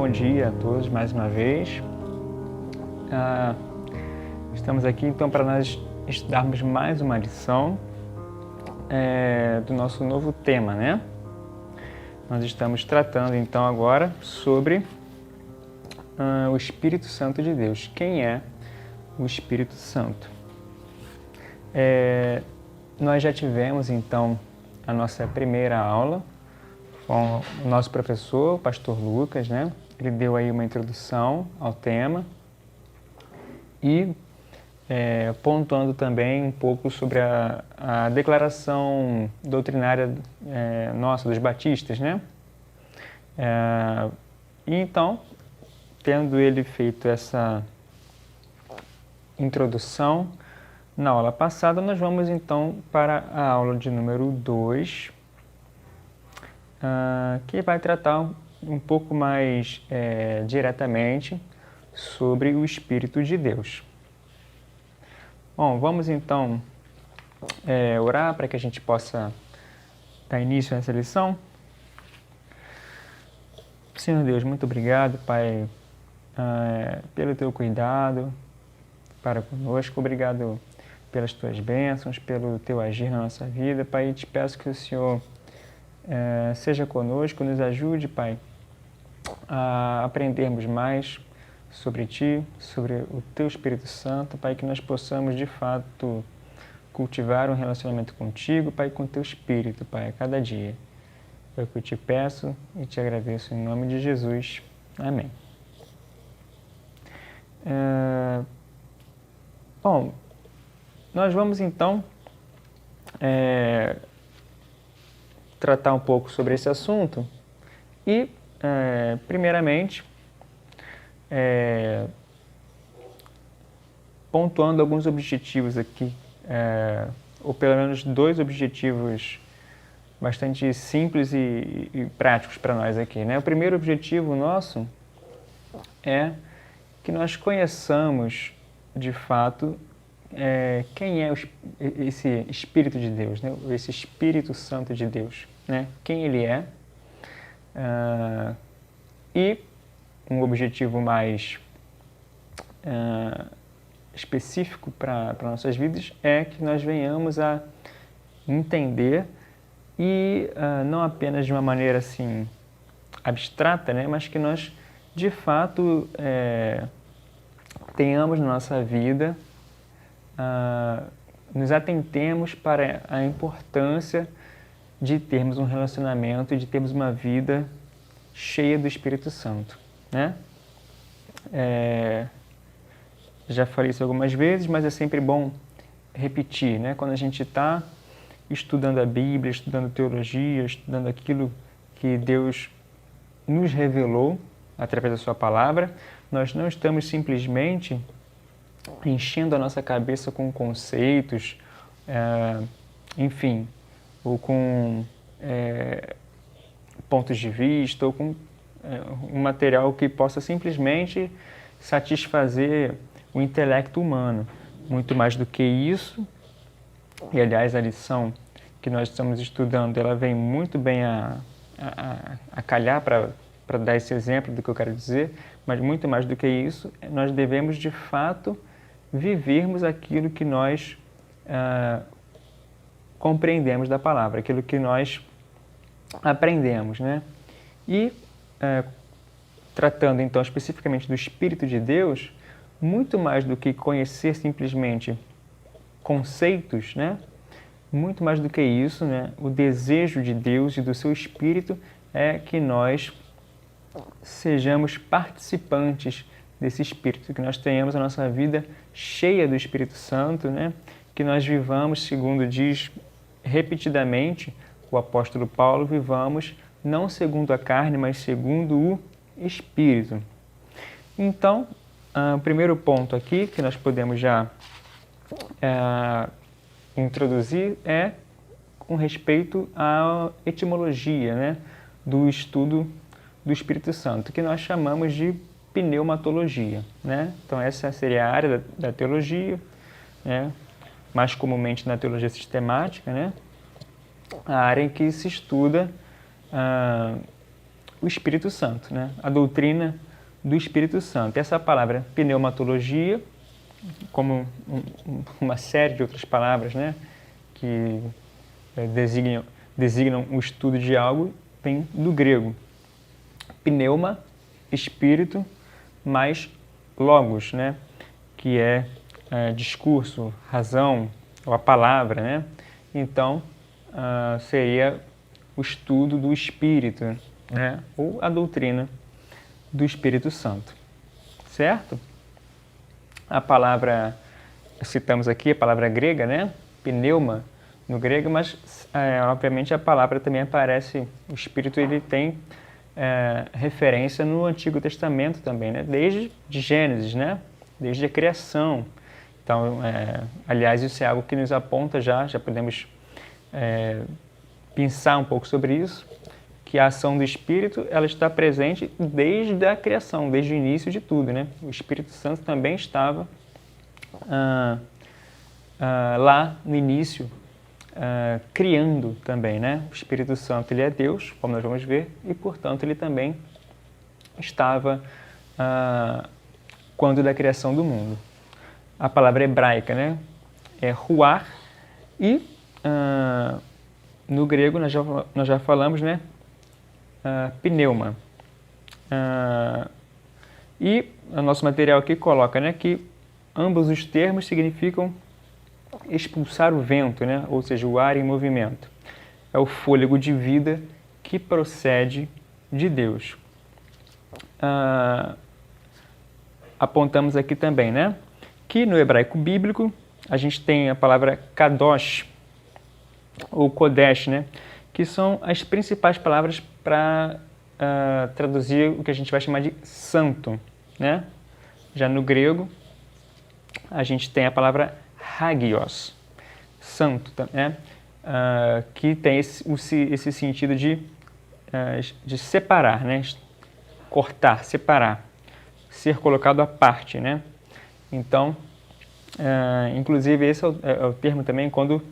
bom dia a todos mais uma vez. Estamos aqui então para nós estudarmos mais uma lição do nosso novo tema, né? Nós estamos tratando então agora sobre o Espírito Santo de Deus. Quem é o Espírito Santo? Nós já tivemos então a nossa primeira aula com o nosso professor, o pastor Lucas, né? Ele deu aí uma introdução ao tema e pontuando também um pouco sobre a declaração doutrinária nossa, dos batistas, né? E então, tendo ele feito essa introdução, na aula passada nós vamos então para a aula de número 2, que vai tratar um pouco mais diretamente sobre o Espírito de Deus. Bom, vamos então orar para que a gente possa dar início a essa lição. Senhor Deus, muito obrigado, Pai, pelo Teu cuidado para conosco. Obrigado pelas Tuas bênçãos, pelo Teu agir na nossa vida. Pai, te peço que o Senhor seja conosco, nos ajude, Pai, a aprendermos mais sobre Ti, sobre o Teu Espírito Santo, Pai, que nós possamos, de fato, cultivar um relacionamento contigo, Pai, com o Teu Espírito, Pai, a cada dia. É o que eu te peço e te agradeço em nome de Jesus. Amém. Bom, nós vamos então tratar um pouco sobre esse assunto e, primeiramente, pontuando alguns objetivos aqui, ou pelo menos 2 objetivos bastante simples e práticos para nós aqui, né? O primeiro objetivo nosso é que nós conheçamos, de fato, quem é esse Espírito de Deus, né? Esse Espírito Santo de Deus, né? Quem ele é. E um objetivo mais específico para nossas vidas é que nós venhamos a entender e não apenas de uma maneira assim abstrata, né? Mas que nós, de fato, tenhamos na nossa vida, nos atentemos para a importância de termos um relacionamento e de termos uma vida cheia do Espírito Santo, né? Já falei isso algumas vezes, mas é sempre bom repetir, né? Quando a gente está estudando a Bíblia, estudando teologia, estudando aquilo que Deus nos revelou através da sua palavra, nós não estamos simplesmente enchendo a nossa cabeça com conceitos, enfim, ou com pontos de vista, ou com um material que possa simplesmente satisfazer o intelecto humano. Muito mais do que isso, e aliás a lição que nós estamos estudando, ela vem muito bem a calhar para dar esse exemplo do que eu quero dizer, mas muito mais do que isso, nós devemos de fato vivermos aquilo que nós compreendemos da palavra, aquilo que nós aprendemos, né? E tratando então especificamente do Espírito de Deus, muito mais do que conhecer simplesmente conceitos, né? Muito mais do que isso, né? O desejo de Deus e do seu Espírito é que nós sejamos participantes desse Espírito, que nós tenhamos a nossa vida cheia do Espírito Santo, né? Que nós vivamos, segundo diz repetidamente o apóstolo Paulo, vivamos não segundo a carne, mas segundo o Espírito. Então, o primeiro ponto aqui que nós podemos já introduzir é com respeito à etimologia, né, do estudo do Espírito Santo, que nós chamamos de pneumatologia, né? Então essa seria a área da teologia, né, mais comumente na teologia sistemática, né, a área em que se estuda o Espírito Santo, né? A doutrina do Espírito Santo. Essa palavra pneumatologia, como uma série de outras palavras, né, que designam o estudo de algo, vem do grego. Pneuma, espírito, mais logos, né, que é discurso, razão, ou a palavra, né? Então, seria o estudo do Espírito, né, ou a doutrina do Espírito Santo, certo? A palavra, citamos aqui a palavra grega, né? Pneuma, no grego, mas obviamente a palavra também aparece, o Espírito ele tem referência no Antigo Testamento também, né? Desde Gênesis, né? Desde a criação. Então, aliás, isso é algo que nos aponta já podemos pensar um pouco sobre isso, que a ação do Espírito ela está presente desde a criação, desde o início de tudo, né? O Espírito Santo também estava lá no início, criando também, né? O Espírito Santo ele é Deus, como nós vamos ver, e portanto ele também estava quando da criação do mundo. A palavra hebraica, né, é ruar, e no grego nós já falamos, né, pneuma. E o nosso material aqui coloca, né, que ambos os termos significam expulsar o vento, né, ou seja, o ar em movimento. É o fôlego de vida que procede de Deus. Apontamos aqui também, né, que no hebraico bíblico a gente tem a palavra kadosh ou kodesh, né, que são as principais palavras para traduzir o que a gente vai chamar de santo, né? Já no grego a gente tem a palavra hagios, santo, né? Que tem esse sentido de separar, né? Cortar, separar, ser colocado à parte, né? Então, inclusive esse é o termo também quando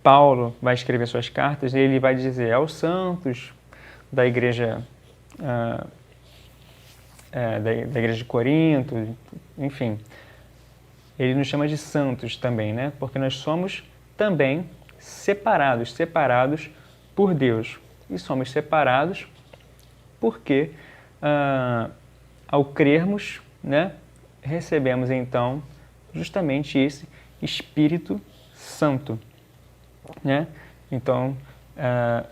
Paulo vai escrever suas cartas, ele vai dizer aos santos da igreja da igreja de Corinto, enfim, ele nos chama de santos também, né? Porque nós somos também separados por Deus. E somos separados porque, ao crermos, né, recebemos então justamente esse Espírito Santo, né? Então,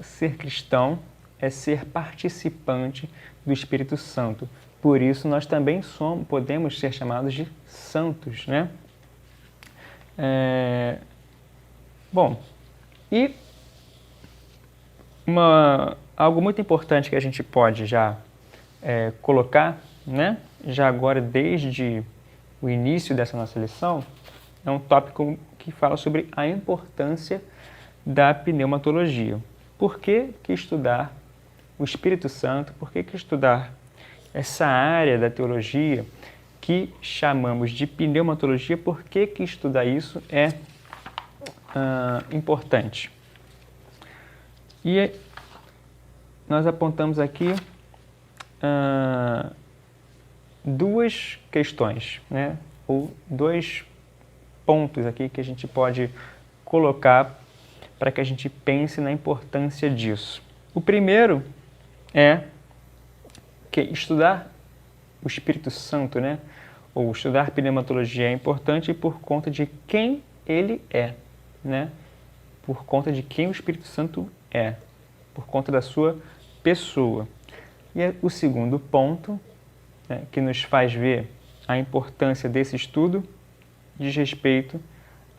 ser cristão é ser participante do Espírito Santo. Por isso, nós também podemos ser chamados de santos, né? Bom, e algo muito importante que a gente pode já colocar, né? Já agora, desde o início dessa nossa lição, é um tópico que fala sobre a importância da pneumatologia. Por que estudar o Espírito Santo? Por que estudar essa área da teologia que chamamos de pneumatologia? Por que estudar isso é importante? E nós apontamos aqui duas questões, né? Ou dois pontos aqui que a gente pode colocar para que a gente pense na importância disso. O primeiro é que estudar o Espírito Santo, né, ou estudar pneumatologia é importante por conta de quem ele é, né? Por conta de quem o Espírito Santo é, por conta da sua pessoa. E o segundo ponto, né, que nos faz ver a importância desse estudo diz respeito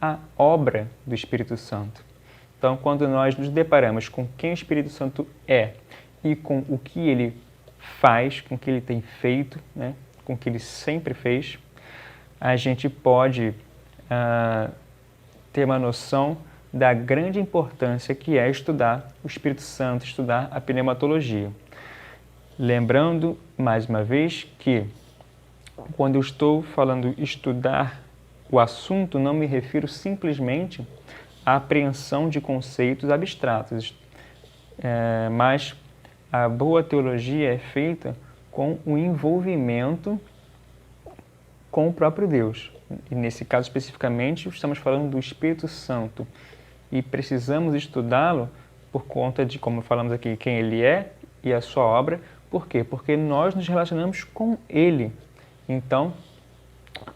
à obra do Espírito Santo. Então, quando nós nos deparamos com quem o Espírito Santo é e com o que ele faz, com o que ele tem feito, né, com o que ele sempre fez, a gente pode ter uma noção da grande importância que é estudar o Espírito Santo, estudar a pneumatologia. Lembrando, mais uma vez, que quando eu estou falando estudar o assunto, não me refiro simplesmente à apreensão de conceitos abstratos. mas a boa teologia é feita com o envolvimento com o próprio Deus. E nesse caso especificamente, estamos falando do Espírito Santo. E precisamos estudá-lo por conta de, como falamos aqui, quem ele é e a sua obra. Por quê? Porque nós nos relacionamos com ele. Então,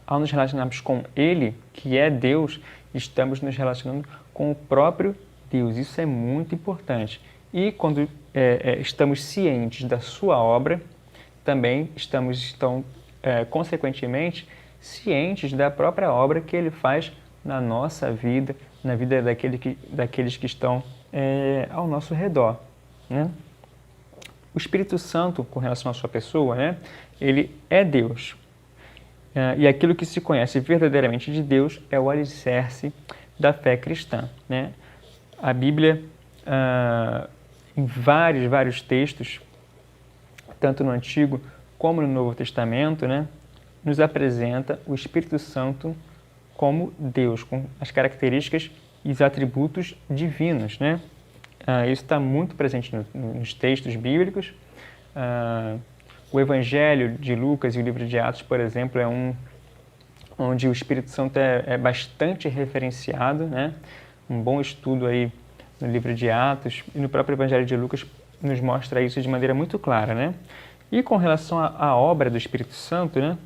ao nos relacionarmos com ele, que é Deus, estamos nos relacionando com o próprio Deus. Isso é muito importante. E quando estamos cientes da sua obra, também estamos, consequentemente, cientes da própria obra que ele faz na nossa vida, na vida daqueles que estão ao nosso redor, né? O Espírito Santo, com relação à sua pessoa, né, ele é Deus. E aquilo que se conhece verdadeiramente de Deus é o alicerce da fé cristã, né? A Bíblia, em vários textos, tanto no Antigo como no Novo Testamento, né, nos apresenta o Espírito Santo como Deus, com as características e os atributos divinos, né? Isso está muito presente nos textos bíblicos. O Evangelho de Lucas e o livro de Atos, por exemplo, é onde o Espírito Santo é bastante referenciado, né? Um bom estudo aí no livro de Atos e no próprio Evangelho de Lucas nos mostra isso de maneira muito clara, né? E com relação à obra do Espírito Santo, né?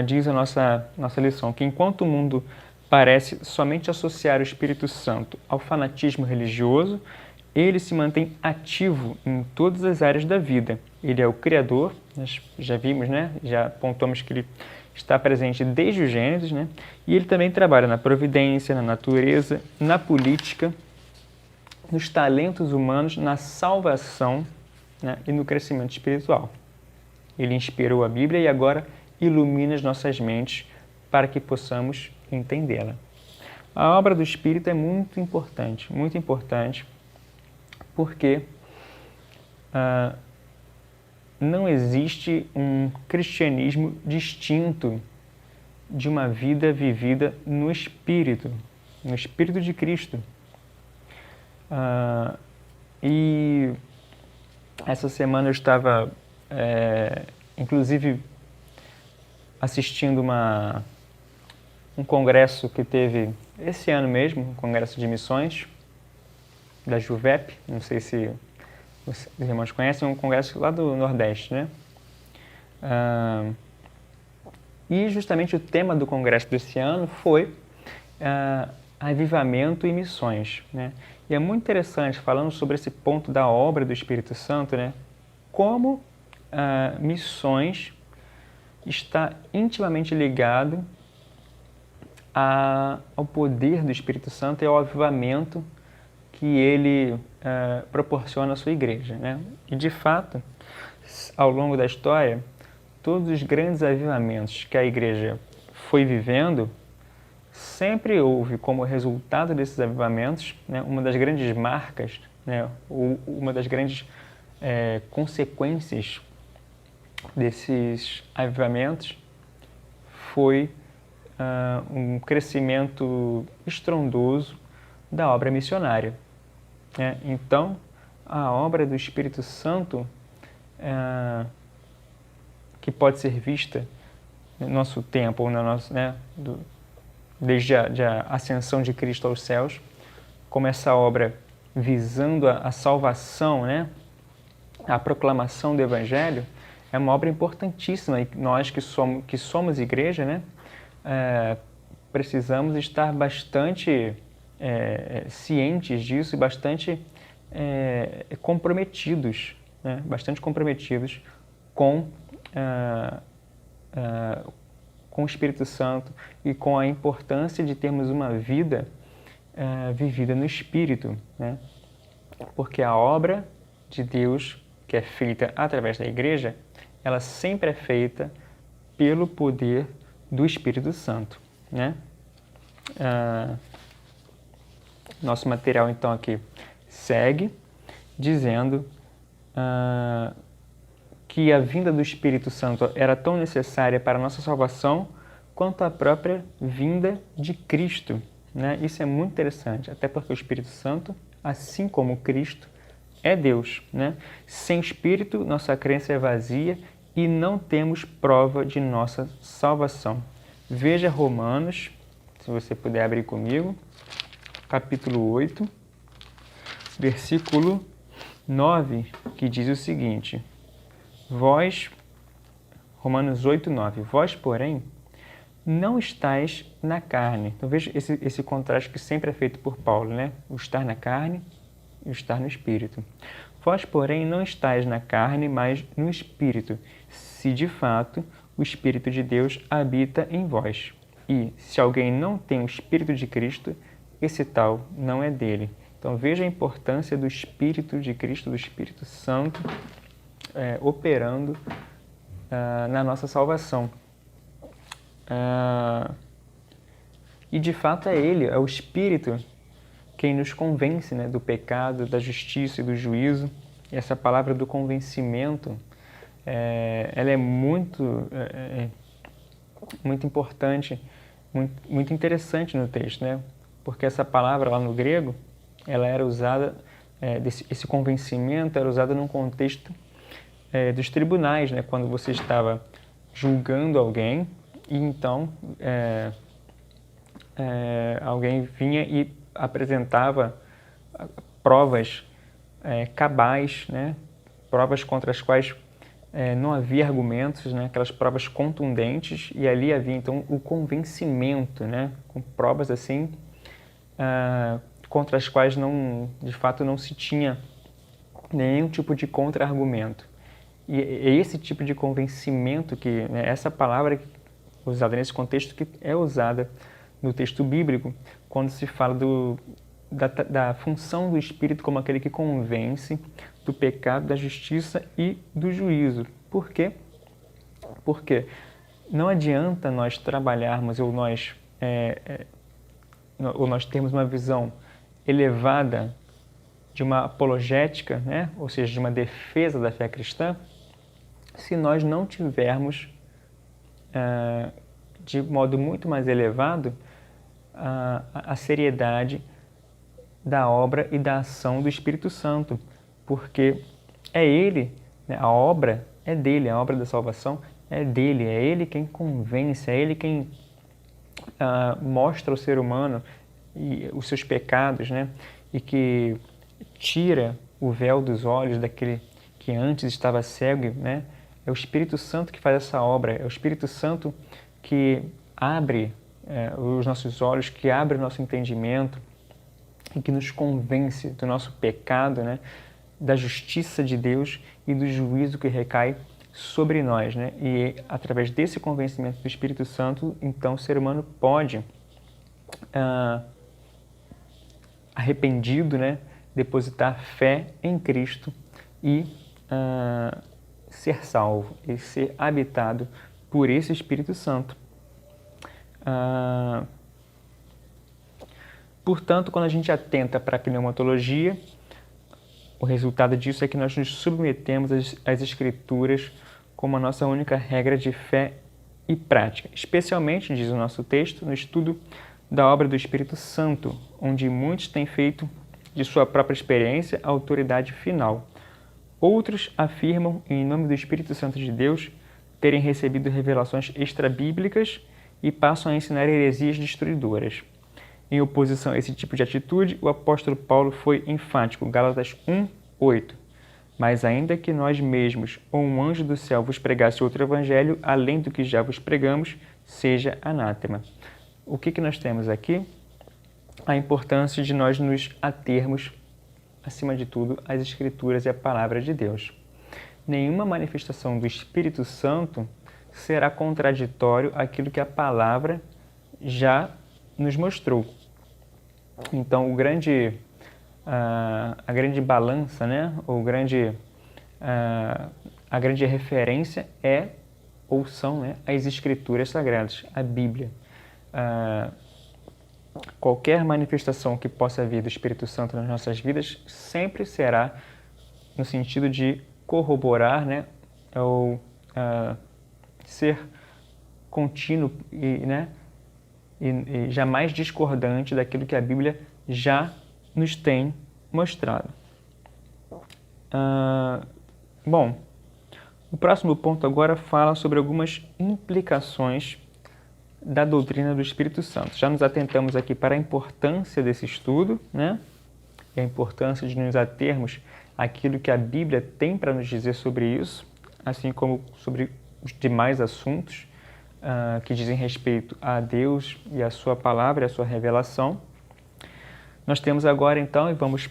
Diz a nossa lição que enquanto o mundo parece somente associar o Espírito Santo ao fanatismo religioso, ele se mantém ativo em todas as áreas da vida. Ele é o Criador, nós já vimos, né? Já apontamos que ele está presente desde o Gênesis, né? E ele também trabalha na providência, na natureza, na política, nos talentos humanos, na salvação, né? E no crescimento espiritual. Ele inspirou a Bíblia e agora ilumina as nossas mentes para que possamos entendê-la. A obra do Espírito é muito importante porque não existe um cristianismo distinto de uma vida vivida no Espírito de Cristo. E essa semana eu estava, inclusive, assistindo um congresso que teve esse ano mesmo, um congresso de missões da JUVEP, não sei se os irmãos conhecem, um congresso lá do Nordeste, né? E justamente o tema do congresso desse ano foi avivamento e missões, né? E é muito interessante, falando sobre esse ponto da obra do Espírito Santo, né? Como missões está intimamente ligado ao poder do Espírito Santo e ao avivamento que ele proporciona à sua igreja, né? E, de fato, ao longo da história, todos os grandes avivamentos que a igreja foi vivendo, sempre houve como resultado desses avivamentos, né, uma das grandes marcas, né, ou uma das grandes consequências desses avivamentos foi um crescimento estrondoso da obra missionária, né? Então, a obra do Espírito Santo, que pode ser vista no nosso tempo, ou né, desde a ascensão de Cristo aos céus, como essa obra visando a salvação, né, a proclamação do Evangelho, é uma obra importantíssima, e nós que somos igreja, né, precisamos estar bastante cientes disso e bastante comprometidos, né, com o Espírito Santo e com a importância de termos uma vida vivida no Espírito, né? Porque a obra de Deus, que é feita através da igreja, ela sempre é feita pelo poder do Espírito Santo, né? Nosso material, então, aqui segue dizendo que a vinda do Espírito Santo era tão necessária para a nossa salvação quanto a própria vinda de Cristo, né? Isso é muito interessante, até porque o Espírito Santo assim como Cristo é Deus, né? Sem Espírito, nossa crença é vazia e não temos prova de nossa salvação. Veja Romanos, se você puder abrir comigo, capítulo 8, versículo 9, que diz o seguinte: Romanos 8, 9, vós, porém, não estáis na carne. Então veja esse contraste que sempre é feito por Paulo, né? O estar na carne e o estar no Espírito. Vós, porém, não estáis na carne, mas no Espírito, se de fato o Espírito de Deus habita em vós. E se alguém não tem o Espírito de Cristo, esse tal não é dele. Então veja a importância do Espírito de Cristo, do Espírito Santo, operando na nossa salvação. E de fato é Ele, é o Espírito quem nos convence, né, do pecado, da justiça e do juízo. E essa palavra do convencimento, ela é muito importante, muito interessante no texto, né? Porque essa palavra lá no grego, ela era usada, esse convencimento era usado num contexto dos tribunais, né? Quando você estava julgando alguém e então alguém vinha e apresentava provas cabais, né? Provas contra as quais não havia argumentos, né? Aquelas provas contundentes, e ali havia então o convencimento, né? Com provas assim contra as quais de fato não se tinha nenhum tipo de contra-argumento. E é esse tipo de convencimento que, né, essa palavra usada nesse contexto, que é usada no texto bíblico quando se fala da função do Espírito como aquele que convence do pecado, da justiça e do juízo. Por quê? Porque não adianta nós trabalharmos ou nós termos uma visão elevada de uma apologética, né? Ou seja, de uma defesa da fé cristã, se nós não tivermos de modo muito mais elevado a seriedade da obra e da ação do Espírito Santo, porque é Ele, né? A obra é dele, a obra da salvação é dele, é Ele quem convence, é Ele quem mostra ao ser humano os seus pecados, né? E que tira o véu dos olhos daquele que antes estava cego, né? É o Espírito Santo que faz essa obra, é o Espírito Santo que abre os nossos olhos, que abre o nosso entendimento e que nos convence do nosso pecado, né? Da justiça de Deus e do juízo que recai sobre nós, né? E através desse convencimento do Espírito Santo, então o ser humano pode, arrependido, né? Depositar fé em Cristo e ser salvo e ser habitado por esse Espírito Santo. Portanto, quando a gente atenta para a pneumatologia, o resultado disso é que nós nos submetemos às Escrituras como a nossa única regra de fé e prática, especialmente, diz o nosso texto, no estudo da obra do Espírito Santo, onde muitos têm feito de sua própria experiência a autoridade final. Outros afirmam, em nome do Espírito Santo de Deus, terem recebido revelações extrabíblicas e passam a ensinar heresias destruidoras. Em oposição a esse tipo de atitude, o apóstolo Paulo foi enfático, Gálatas 1:8. Mas ainda que nós mesmos ou um anjo do céu vos pregasse outro evangelho, além do que já vos pregamos, seja anátema. O que nós temos aqui? A importância de nós nos atermos, acima de tudo, às Escrituras e à Palavra de Deus. Nenhuma manifestação do Espírito Santo será contraditório àquilo que a Palavra já nos mostrou. Então, a grande balança, né? A grande referência são, né, as Escrituras Sagradas, a Bíblia. Qualquer manifestação que possa vir do Espírito Santo nas nossas vidas sempre será no sentido de corroborar, né, ou ser contínuo e jamais discordante daquilo que a Bíblia já nos tem mostrado. Bom, o próximo ponto agora fala sobre algumas implicações da doutrina do Espírito Santo. Já nos atentamos aqui para a importância desse estudo, né? E a importância de nos atermos àquilo que a Bíblia tem para nos dizer sobre isso, assim como sobre os demais assuntos que dizem respeito a Deus e a sua palavra e a sua revelação. Nós temos agora, então, e vamos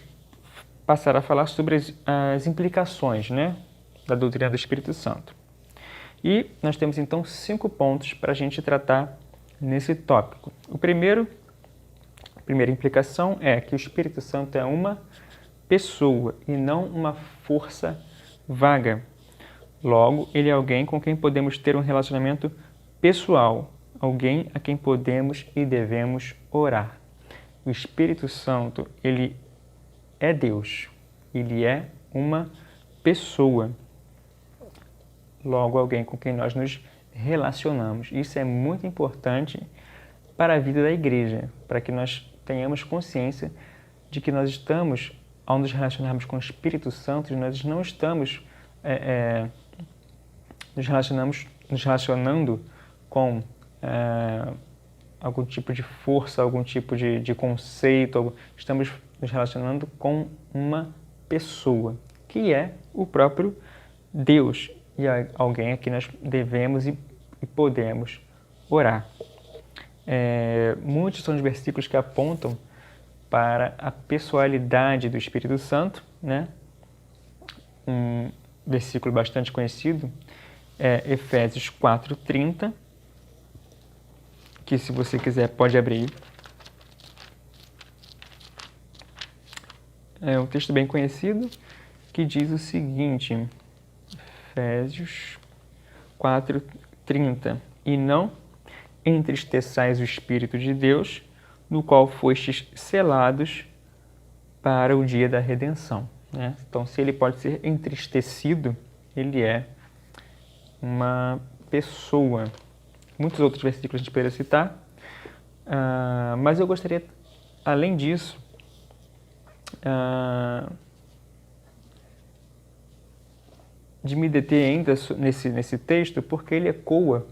passar a falar sobre as implicações, né, da doutrina do Espírito Santo. E nós temos, então, 5 pontos para a gente tratar nesse tópico. A primeira implicação é que o Espírito Santo é uma pessoa e não uma força vaga. Logo, ele é alguém com quem podemos ter um relacionamento pessoal, alguém a quem podemos e devemos orar. O Espírito Santo, ele é Deus, ele é uma pessoa. Logo, alguém com quem nós nos relacionamos. Isso é muito importante para a vida da igreja, para que nós tenhamos consciência de que nós estamos, ao nos relacionarmos com o Espírito Santo, nós não estamos nos relacionando com algum tipo de força, algum tipo de conceito, estamos nos relacionando com uma pessoa, que é o próprio Deus, e alguém a quem nós devemos e podemos orar. Muitos são os versículos que apontam para a pessoalidade do Espírito Santo, né? Um versículo bastante conhecido é Efésios 4:30, que, se você quiser, pode abrir. É um texto bem conhecido que diz o seguinte, Efésios 4:30: E não entristeçais o Espírito de Deus, no qual fostes selados para o dia da redenção. Né? Então, se ele pode ser entristecido, ele é uma pessoa. Muitos outros versículos a gente poderia citar, mas eu gostaria, além disso, de me deter ainda nesse texto, porque ele ecoa,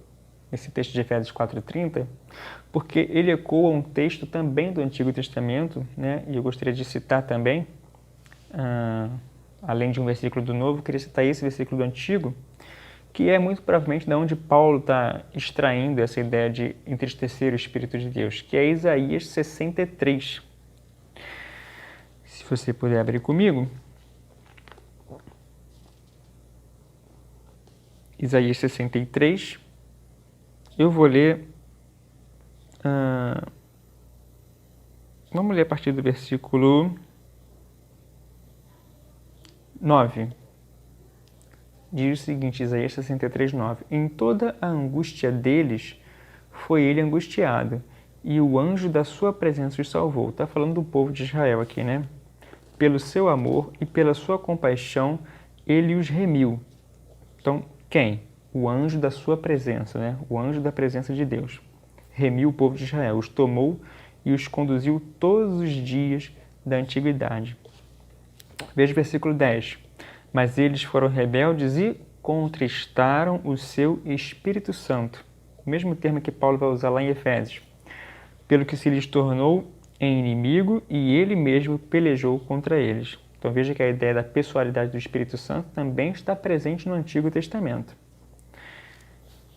esse texto de Efésios 4:30, porque ele ecoa um texto também do Antigo Testamento, né? E eu gostaria de citar também, além de um versículo do Novo, eu queria citar esse versículo do Antigo, que é muito provavelmente de onde Paulo está extraindo essa ideia de entristecer o Espírito de Deus, que é Isaías 63. Se você puder abrir comigo. Isaías 63. Eu vou ler... vamos ler a partir do versículo 9. Diz o seguinte, Isaías 63, 9. Em toda a angústia deles foi ele angustiado, e o anjo da sua presença os salvou. Está falando do povo de Israel aqui, né? Pelo seu amor e pela sua compaixão, ele os remiu. Então, quem? O anjo da sua presença, né? O anjo da presença de Deus. Remiu o povo de Israel, os tomou e os conduziu todos os dias da antiguidade. Veja o versículo 10. Mas eles foram rebeldes e contristaram o seu Espírito Santo. O mesmo termo que Paulo vai usar lá em Efésios. Pelo que se lhes tornou em inimigo e ele mesmo pelejou contra eles. Então veja que a ideia da pessoalidade do Espírito Santo também está presente no Antigo Testamento.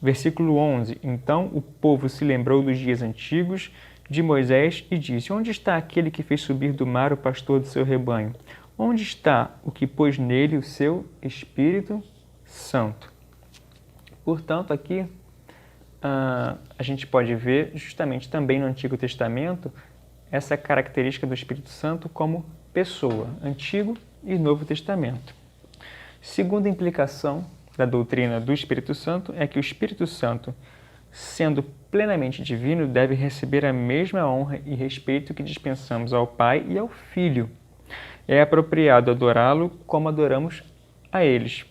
Versículo 11. Então o povo se lembrou dos dias antigos de Moisés e disse: Onde está aquele que fez subir do mar o pastor do seu rebanho? Onde está o que pôs nele o seu Espírito Santo? Portanto, aqui a gente pode ver justamente também no Antigo Testamento essa característica do Espírito Santo como pessoa, Antigo e Novo Testamento. Segunda implicação da doutrina do Espírito Santo é que o Espírito Santo, sendo plenamente divino, deve receber a mesma honra e respeito que dispensamos ao Pai e ao Filho. É apropriado adorá-lo como adoramos a eles.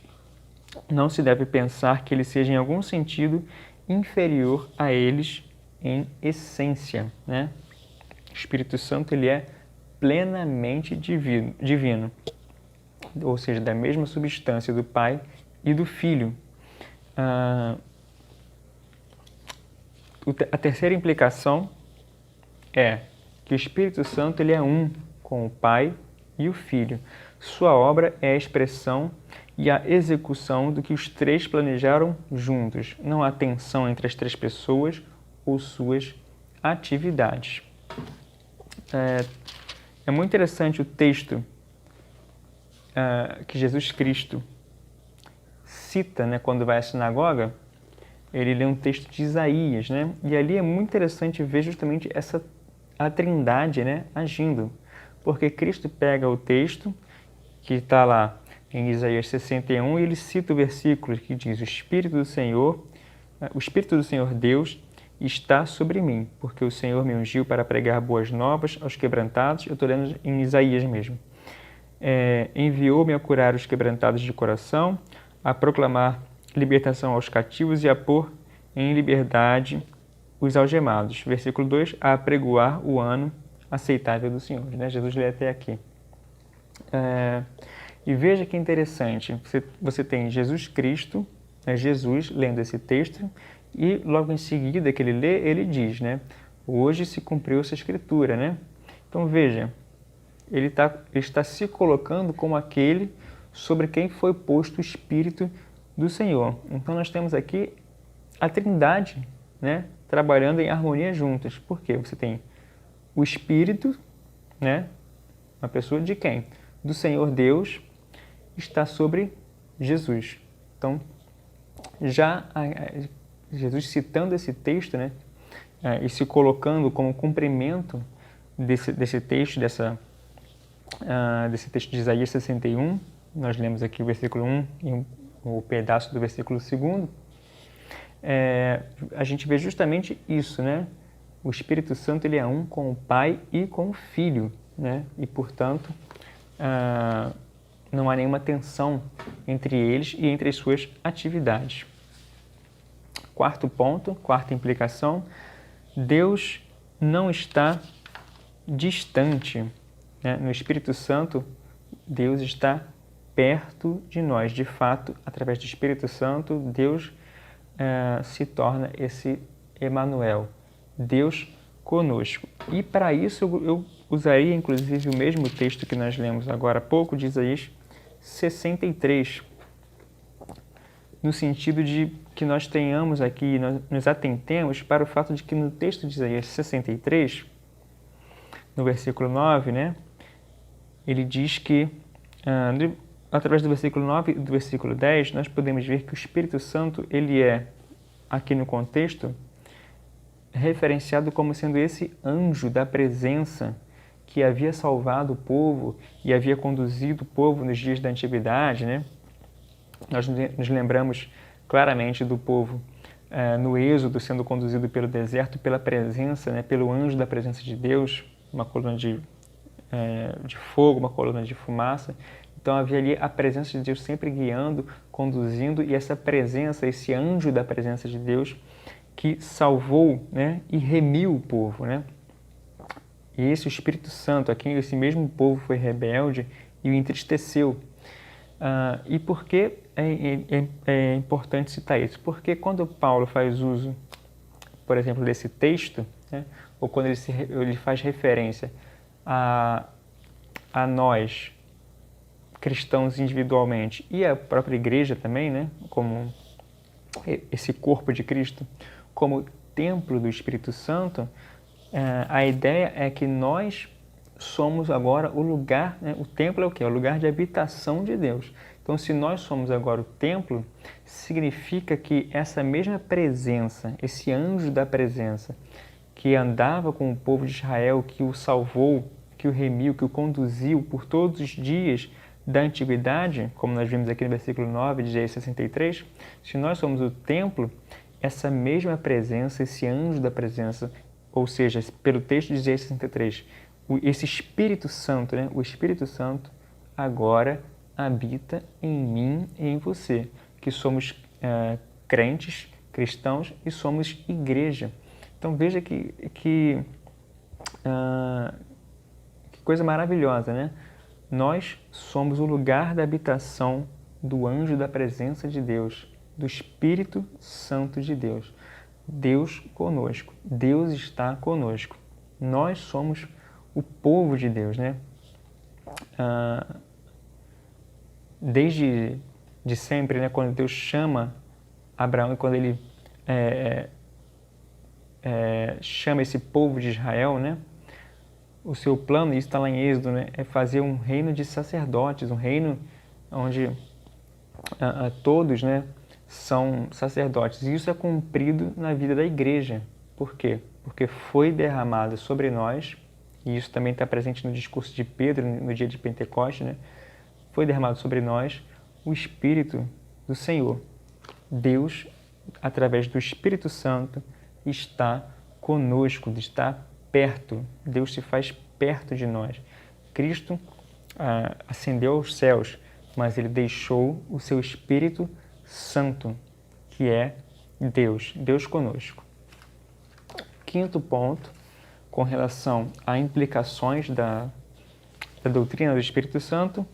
Não se deve pensar que ele seja em algum sentido inferior a eles em essência, né? O Espírito Santo, ele é plenamente divino, ou seja, da mesma substância do Pai e do Filho. A terceira implicação é que o Espírito Santo ele é um com o Pai e o Filho. Sua obra é a expressão e a execução do que os três planejaram juntos. Não há tensão entre as três pessoas ou suas atividades. É muito interessante o texto que Jesus Cristo cita, né, quando vai à sinagoga. Ele lê um texto de Isaías, né? E ali é muito interessante ver justamente a Trindade, né, agindo. Porque Cristo pega o texto que está lá em Isaías 61 e ele cita o versículo que diz: o Espírito do Senhor Deus está sobre mim, porque o Senhor me ungiu para pregar boas novas aos quebrantados. Eu estou lendo em Isaías mesmo. Enviou-me a curar os quebrantados de coração, a proclamar libertação aos cativos e a pôr em liberdade os algemados. Versículo 2, a apregoar o ano aceitável do Senhor. Né? Jesus lê até aqui. E veja que interessante, você tem Jesus Cristo, Jesus lendo esse texto, e logo em seguida que ele lê, ele diz, né? Hoje se cumpriu essa escritura, né? Então veja, ele está se colocando como aquele sobre quem foi posto o Espírito do Senhor. Então nós temos aqui a Trindade, né, trabalhando em harmonia juntas. Por quê? Você tem o Espírito, né, uma pessoa de quem? Do Senhor Deus, está sobre Jesus. Então, já Jesus citando esse texto, né, e se colocando como cumprimento desse texto, desse texto de Isaías 61, nós lemos aqui o versículo 1 e o pedaço do versículo 2, a gente vê justamente isso, né? O Espírito Santo ele é um com o Pai e com o Filho, né? E, portanto, não há nenhuma tensão entre eles e entre as suas atividades. Quarto ponto, quarta implicação, Deus não está distante, né? No Espírito Santo, Deus está perto de nós. De fato, através do Espírito Santo, Deus se torna esse Emanuel, Deus conosco. E para isso eu usaria inclusive o mesmo texto que nós lemos agora há pouco, de Isaías 63, no sentido de que nós tenhamos aqui, nós nos atentemos para o fato de que no texto de Isaías 63, no versículo 9, né, ele diz que, através do versículo 9 e do versículo 10, nós podemos ver que o Espírito Santo, ele é, aqui no contexto, referenciado como sendo esse anjo da presença que havia salvado o povo e havia conduzido o povo nos dias da antiguidade, né? Nós nos lembramos claramente do povo no Êxodo sendo conduzido pelo deserto pela presença, né? Pelo anjo da presença de Deus, uma coluna de fogo, uma coluna de fumaça. Então havia ali a presença de Deus sempre guiando, conduzindo, e essa presença, esse anjo da presença de Deus que salvou, né, e remiu o povo, né? E esse Espírito Santo, a quem esse mesmo povo foi rebelde e o entristeceu. E por que é importante citar isso? Porque quando Paulo faz uso, por exemplo, desse texto, né, ou quando ele faz referência a nós, cristãos individualmente, e a própria igreja também, né, como esse corpo de Cristo, como templo do Espírito Santo, a ideia é que nós somos agora o lugar, né, o templo é o quê? É o lugar de habitação de Deus. Então, se nós somos agora o templo, significa que essa mesma presença, esse anjo da presença, que andava com o povo de Israel, que o salvou, que o remiu, que o conduziu por todos os dias da antiguidade, como nós vimos aqui no versículo 9 de Isaías 63, se nós somos o templo, essa mesma presença, esse anjo da presença, ou seja, pelo texto de Isaías 63, esse Espírito Santo, né? O Espírito Santo agora habita em mim e em você, que somos crentes, cristãos e somos igreja. Então veja que coisa maravilhosa, né? Nós somos o lugar da habitação do anjo da presença de Deus, do Espírito Santo de Deus. Deus conosco, Deus está conosco. Nós somos o povo de Deus, né? Desde de sempre, né? Quando Deus chama Abraão e quando ele chama esse povo de Israel, né? O seu plano, isso está lá em Êxodo, né? É fazer um reino de sacerdotes, um reino onde todos, né, são sacerdotes. E isso é cumprido na vida da igreja. Por quê? Porque foi derramado sobre nós, e isso também está presente no discurso de Pedro no dia de Pentecostes, né? Foi derramado sobre nós o Espírito do Senhor. Deus, através do Espírito Santo, está conosco, está perto. Deus se faz perto de nós. Cristo ascendeu aos céus, mas ele deixou o seu Espírito Santo, que é Deus, Deus conosco. Quinto ponto, com relação a implicações da doutrina do Espírito Santo,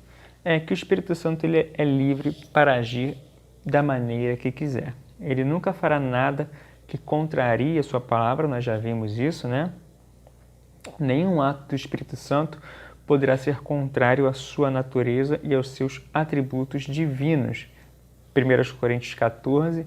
é que o Espírito Santo ele é livre para agir da maneira que quiser. Ele nunca fará nada que contrarie a sua palavra, nós já vimos isso, né? Nenhum ato do Espírito Santo poderá ser contrário à sua natureza e aos seus atributos divinos. 1 Coríntios 14,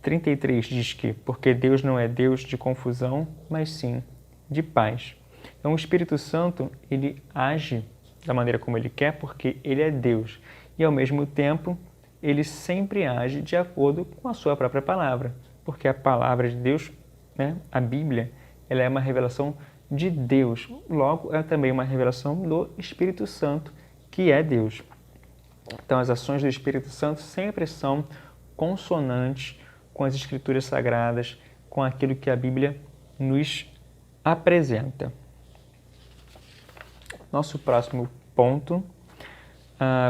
33 diz que, porque Deus não é Deus de confusão, mas sim de paz. Então o Espírito Santo, ele age da maneira como ele quer, porque ele é Deus. E ao mesmo tempo, ele sempre age de acordo com a sua própria palavra. Porque a palavra de Deus, né, a Bíblia, ela é uma revelação de Deus. Logo, é também uma revelação do Espírito Santo, que é Deus. Então, as ações do Espírito Santo sempre são consonantes com as Escrituras Sagradas, com aquilo que a Bíblia nos apresenta. Nosso próximo ponto,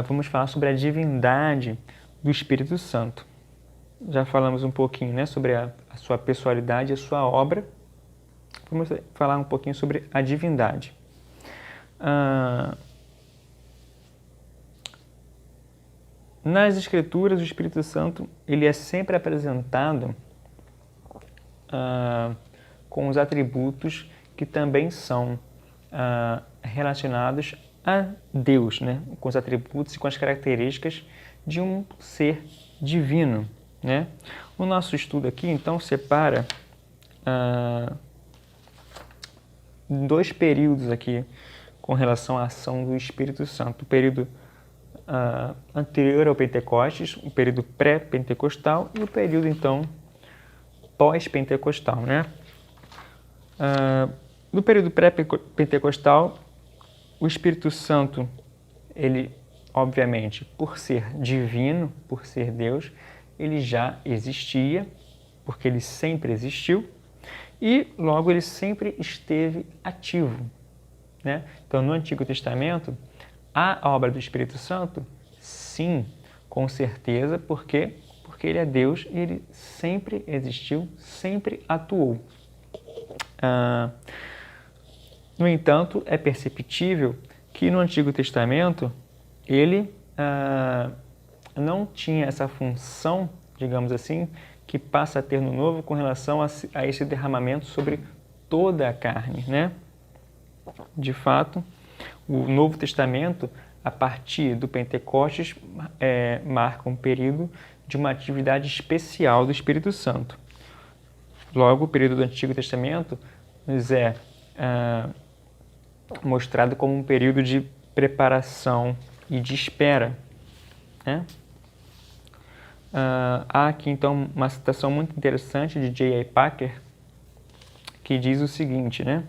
vamos falar sobre a divindade do Espírito Santo. Já falamos um pouquinho, né, sobre a sua pessoalidade e a sua obra. Vamos falar um pouquinho sobre a divindade. Nas Escrituras, o Espírito Santo ele é sempre apresentado com os atributos que também são relacionados a Deus, né? Com os atributos e com as características de um ser divino, né? O nosso estudo aqui, então, separa dois períodos aqui com relação à ação do Espírito Santo. O período anterior ao Pentecostes, o período pré-pentecostal e o período, então, pós-pentecostal, né? No período pré-pentecostal, o Espírito Santo, ele, obviamente, por ser divino, por ser Deus, ele já existia, porque ele sempre existiu, e logo ele sempre esteve ativo, né? Então, no Antigo Testamento, a obra do Espírito Santo, sim, com certeza, porque ele é Deus e ele sempre existiu, sempre atuou. No entanto, é perceptível que no Antigo Testamento ele não tinha essa função, digamos assim, que passa a ter no Novo com relação a esse derramamento sobre toda a carne, né? De fato, o Novo Testamento, a partir do Pentecostes, marca um período de uma atividade especial do Espírito Santo. Logo, o período do Antigo Testamento nos é mostrado como um período de preparação e de espera, né? Há aqui, então, uma citação muito interessante de J.I. Packer, que diz o seguinte, né?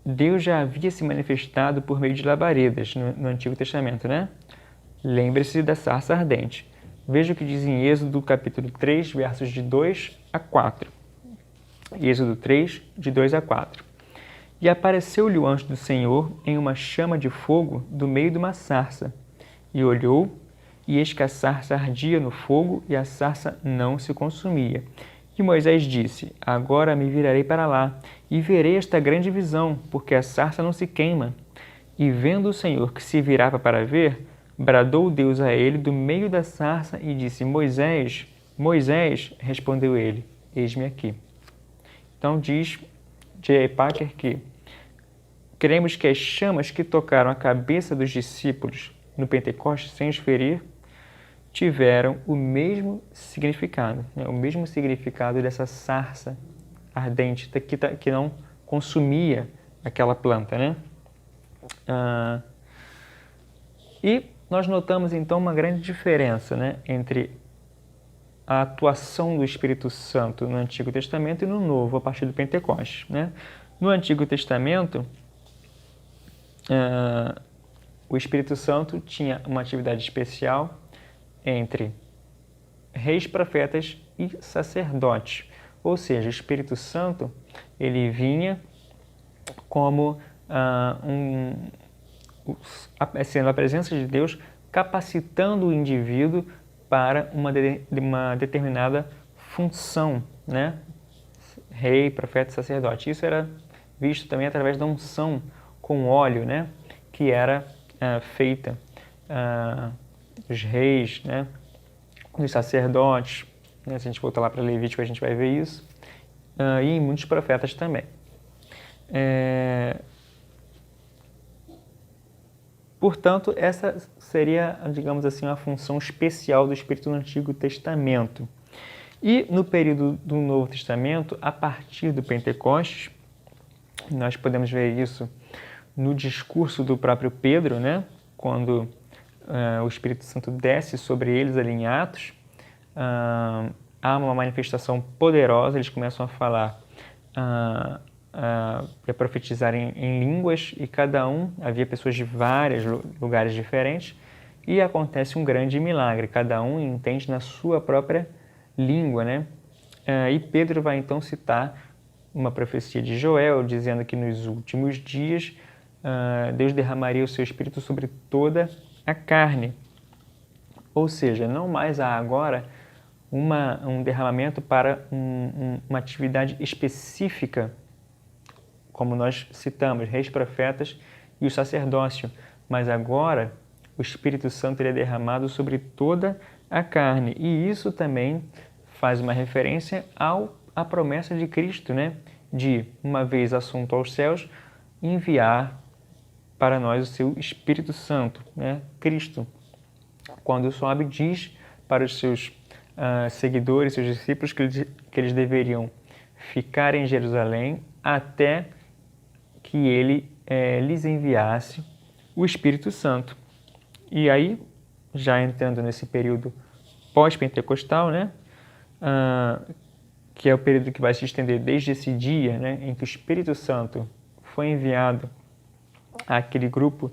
Deus já havia se manifestado por meio de labaredas no Antigo Testamento, né? Lembre-se da sarça ardente. Veja o que diz em Êxodo, capítulo 3, versos de 2 a 4. Êxodo 3, de 2 a 4. E apareceu-lhe o anjo do Senhor em uma chama de fogo do meio de uma sarça. E olhou, e eis que a sarça ardia no fogo, e a sarça não se consumia. E Moisés disse: Agora me virarei para lá, e verei esta grande visão, porque a sarça não se queima. E vendo o Senhor que se virava para ver, bradou Deus a ele do meio da sarça e disse: Moisés, Moisés, respondeu ele: Eis-me aqui. Então diz J.I. Packer que cremos que as chamas que tocaram a cabeça dos discípulos no Pentecostes sem os ferir tiveram o mesmo significado, né? O mesmo significado dessa sarça ardente que não consumia aquela planta, né? E nós notamos então uma grande diferença, né, entre a atuação do Espírito Santo no Antigo Testamento e no Novo, a partir do Pentecostes, né? No Antigo Testamento, o Espírito Santo tinha uma atividade especial entre reis, profetas e sacerdotes. Ou seja, o Espírito Santo ele vinha como sendo a presença de Deus capacitando o indivíduo para uma determinada função, né? Rei, profeta e sacerdote. Isso era visto também através da unção com óleo, né? Que era feita dos reis, né? Dos sacerdotes. Né? Se a gente voltar lá para Levítico, a gente vai ver isso. E em muitos profetas também. Portanto, essa seria, digamos assim, uma função especial do Espírito no Antigo Testamento. E no período do Novo Testamento, a partir do Pentecostes, nós podemos ver isso no discurso do próprio Pedro, né? Quando o Espírito Santo desce sobre eles ali em Atos, há uma manifestação poderosa, eles começam a falar a profetizar em línguas, e havia pessoas de vários lugares diferentes, e acontece um grande milagre, cada um entende na sua própria língua, né? E Pedro vai então citar uma profecia de Joel, dizendo que nos últimos dias Deus derramaria o seu Espírito sobre toda a carne. Ou seja, não mais há agora um derramamento para uma atividade específica, como nós citamos, reis, profetas e o sacerdócio. Mas agora o Espírito Santo ele é derramado sobre toda a carne. E isso também faz uma referência à promessa de Cristo, né? De, uma vez assunto aos céus, enviar para nós o seu Espírito Santo, né? Cristo, quando sobe, diz para os seus seguidores, seus discípulos, que eles deveriam ficar em Jerusalém até que ele lhes enviasse o Espírito Santo. E aí, já entrando nesse período pós-pentecostal, né, que é o período que vai se estender desde esse dia, né, em que o Espírito Santo foi enviado àquele grupo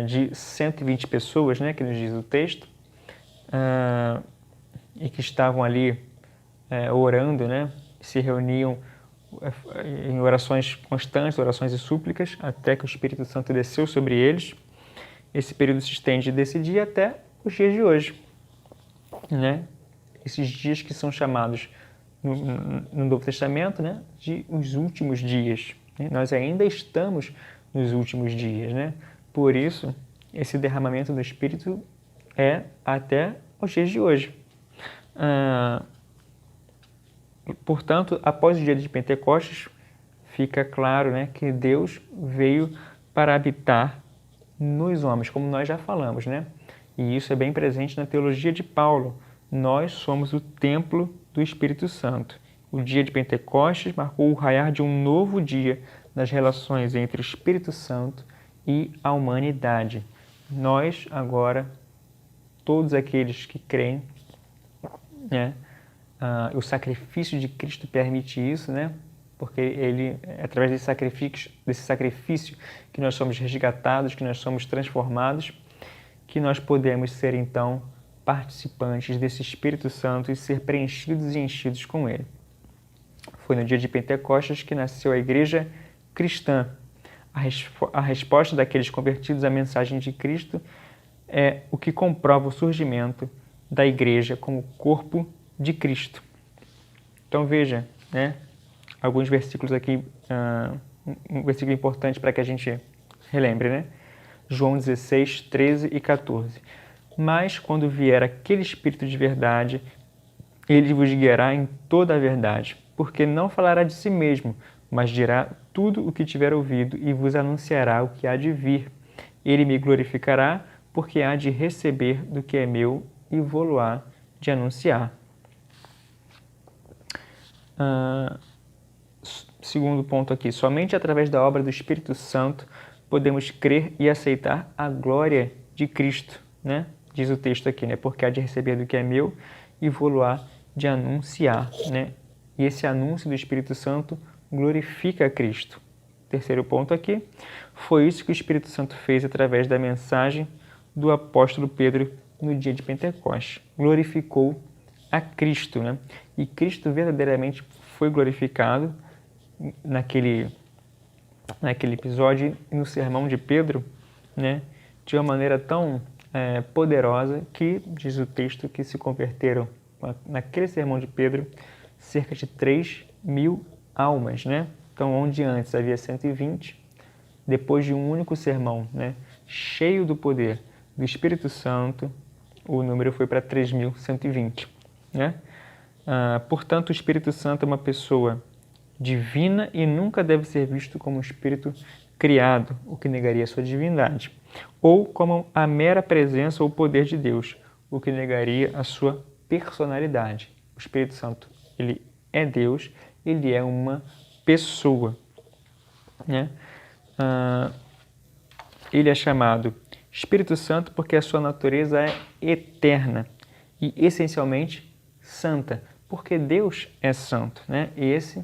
de 120 pessoas, né, que nos diz o texto, e que estavam ali orando, né, se reuniam em orações constantes, orações e súplicas, até que o Espírito Santo desceu sobre eles. Esse período se estende desse dia até os dias de hoje, né? Esses dias que são chamados no Novo Testamento, né, de os últimos dias. Né? Nós ainda estamos nos últimos dias, né? Por isso, esse derramamento do Espírito é até os dias de hoje. Portanto, após o dia de Pentecostes, fica claro, né, que Deus veio para habitar nos homens, como nós já falamos, né? E isso é bem presente na teologia de Paulo. Nós somos o templo do Espírito Santo. O dia de Pentecostes marcou o raiar de um novo dia nas relações entre o Espírito Santo e a humanidade. Nós, agora, todos aqueles que creem, né, o sacrifício de Cristo permite isso, né? Porque é através desse sacrifício que nós somos resgatados, que nós somos transformados, que nós podemos ser, então, participantes desse Espírito Santo e ser preenchidos e enchidos com ele. Foi no dia de Pentecostes que nasceu a Igreja Cristã. A resposta daqueles convertidos à mensagem de Cristo é o que comprova o surgimento da Igreja como corpo de Cristo. Então veja, né, alguns versículos aqui, um versículo importante para que a gente relembre, né? João 16, 13 e 14. Mas quando vier aquele Espírito de verdade, ele vos guiará em toda a verdade, porque não falará de si mesmo, mas dirá tudo o que tiver ouvido e vos anunciará o que há de vir. Ele me glorificará, porque há de receber do que é meu e vô-lo-á de anunciar. Segundo ponto aqui, somente através da obra do Espírito Santo podemos crer e aceitar a glória de Cristo, né? Diz o texto aqui, né? Porque há de receber do que é meu e vô-lo-á de anunciar, né? E esse anúncio do Espírito Santo glorifica a Cristo. Terceiro ponto aqui, foi isso que o Espírito Santo fez através da mensagem do apóstolo Pedro no dia de Pentecostes. Glorificou a Cristo, né? E Cristo verdadeiramente foi glorificado naquele episódio no sermão de Pedro, né? De uma maneira tão poderosa que, diz o texto, que se converteram naquele sermão de Pedro cerca de 3.000 almas, né? Então, onde antes havia 120, depois de um único sermão, né, cheio do poder do Espírito Santo, o número foi para 3.120, né? Portanto, o Espírito Santo é uma pessoa divina e nunca deve ser visto como um espírito criado, o que negaria sua divindade, ou como a mera presença ou poder de Deus, o que negaria a sua personalidade. O Espírito Santo, ele é Deus, ele é uma pessoa, né? Ele é chamado Espírito Santo porque a sua natureza é eterna e essencialmente santa, porque Deus é santo, né? E esse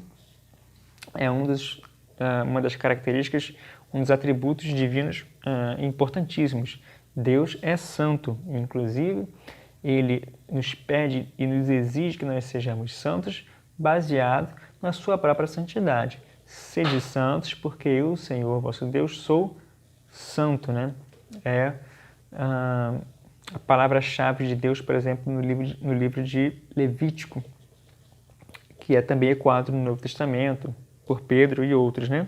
é uma das características, um dos atributos divinos importantíssimos. Deus é santo, inclusive ele nos pede e nos exige que nós sejamos santos, baseado na sua própria santidade. Sede santos, porque eu, Senhor, vosso Deus, sou santo, né? É a palavra-chave de Deus, por exemplo, no livro de Levítico, que é também ecoado no Novo Testamento, por Pedro e outros, né?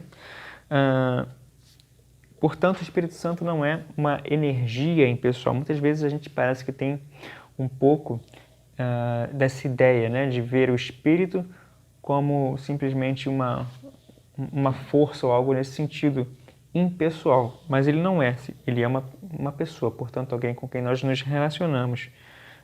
Portanto, o Espírito Santo não é uma energia impessoal. Muitas vezes a gente parece que tem um pouco dessa ideia, né, de ver o Espírito como simplesmente uma força ou algo nesse sentido impessoal, mas ele não é, ele é uma pessoa, portanto alguém com quem nós nos relacionamos,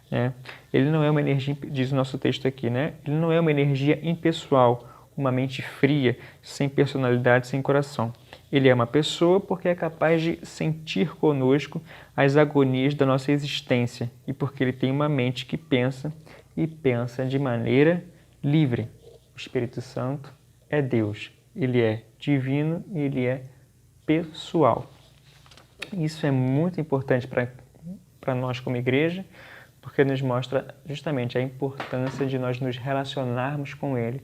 né? Ele não é uma energia, diz o nosso texto aqui, né? Ele não é uma energia impessoal, uma mente fria, sem personalidade, sem coração. Ele é uma pessoa porque é capaz de sentir conosco as agonias da nossa existência e porque ele tem uma mente que pensa e pensa de maneira livre. O Espírito Santo é Deus, ele é divino e ele é pessoal. Isso é muito importante para nós como igreja, porque nos mostra justamente a importância de nós nos relacionarmos com ele,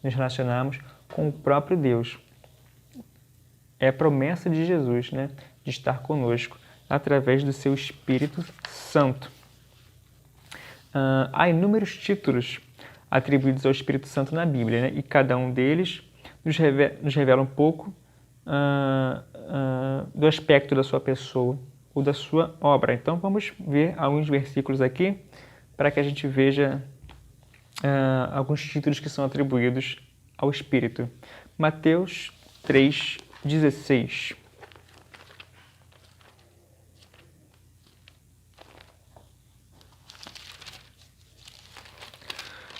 nos relacionarmos com o próprio Deus. É a promessa de Jesus, né, de estar conosco através do seu Espírito Santo. Há inúmeros títulos atribuídos ao Espírito Santo na Bíblia, né, e cada um deles nos revela um pouco do aspecto da sua pessoa ou da sua obra. Então vamos ver alguns versículos aqui para que a gente veja alguns títulos que são atribuídos ao Espírito. Mateus 3,16.